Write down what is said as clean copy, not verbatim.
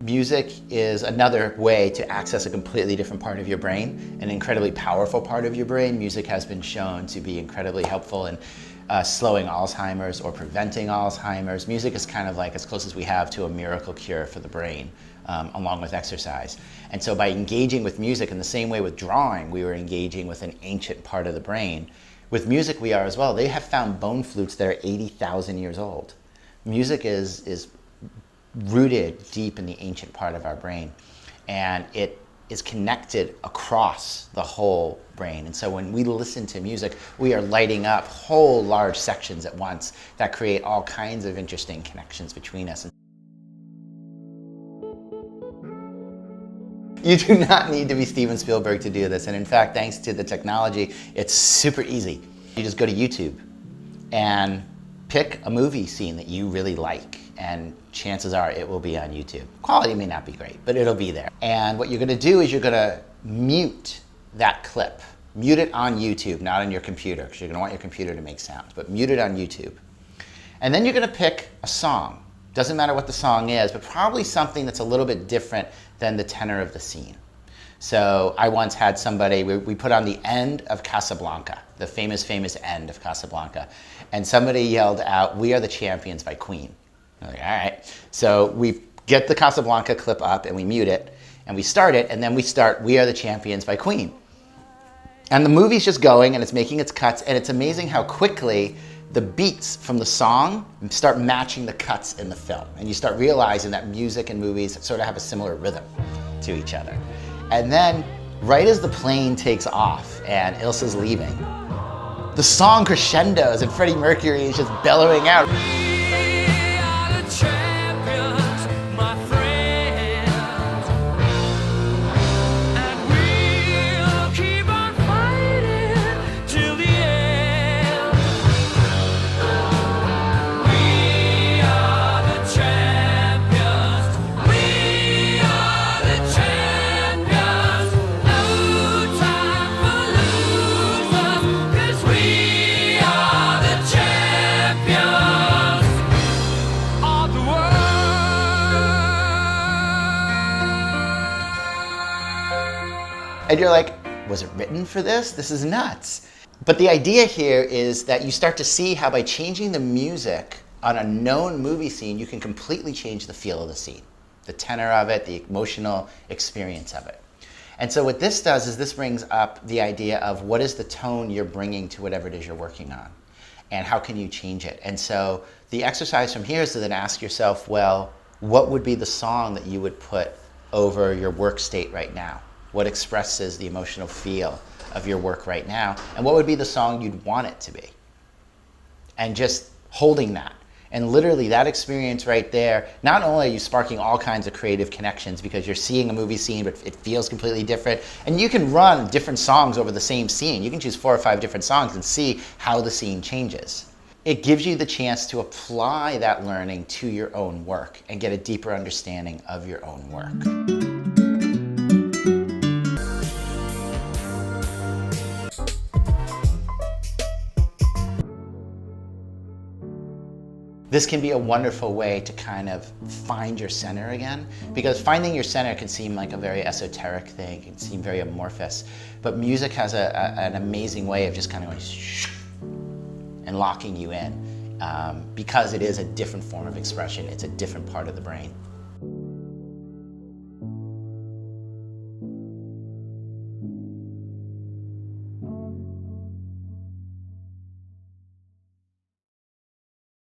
music is another way to access a completely different part of your brain, an incredibly powerful part of your brain. Music has been shown to be incredibly helpful in slowing Alzheimer's or preventing Alzheimer's. Music is kind of like as close as we have to a miracle cure for the brain, along with exercise. And so by engaging with music in the same way with drawing, we were engaging with an ancient part of the brain. With music we are as well. They have found bone flutes that are 80,000 years old. Music is rooted deep in the ancient part of our brain, and it is connected across the whole brain. And so when we listen to music, we are lighting up whole large sections at once that create all kinds of interesting connections between us. You do not need to be Steven Spielberg to do this, and in fact, thanks to the technology, it's super easy. You just go to YouTube and pick a movie scene that you really like, and chances are it will be on YouTube. Quality may not be great, but it'll be there. And what you're gonna do is you're gonna mute that clip. Mute it on YouTube, not on your computer, because you're gonna want your computer to make sounds, but mute it on YouTube. And then you're gonna pick a song. Doesn't matter what the song is, but probably something that's a little bit different than the tenor of the scene. So I once had somebody, we put on the end of Casablanca, the famous end of Casablanca, and somebody yelled out, "We Are the Champions" by Queen. I'm like, all right. So we get the Casablanca clip up and we mute it, and we start it, and then we start "We Are the Champions" by Queen. And the movie's just going, and it's making its cuts, and it's amazing how quickly the beats from the song start matching the cuts in the film. And you start realizing that music and movies sort of have a similar rhythm to each other. And then, right as the plane takes off and Ilsa's leaving, the song crescendos and Freddie Mercury is just bellowing out. And you're like, was it written for this? This is nuts. But the idea here is that you start to see how by changing the music on a known movie scene, you can completely change the feel of the scene, the tenor of it, the emotional experience of it. And so what this does is this brings up the idea of what is the tone you're bringing to whatever it is you're working on, and how can you change it? And so the exercise from here is to then ask yourself, well, what would be the song that you would put over your work state right now? What expresses the emotional feel of your work right now? And what would be the song you'd want it to be? And just holding that. And literally that experience right there, not only are you sparking all kinds of creative connections because you're seeing a movie scene, but it feels completely different. And you can run different songs over the same scene. You can choose 4 or 5 different songs and see how the scene changes. It gives you the chance to apply that learning to your own work and get a deeper understanding of your own work. This can be a wonderful way to kind of find your center again, because finding your center can seem like a very esoteric thing, it can seem very amorphous, but music has an amazing way of just kind of going and locking you in, because it is a different form of expression, it's a different part of the brain.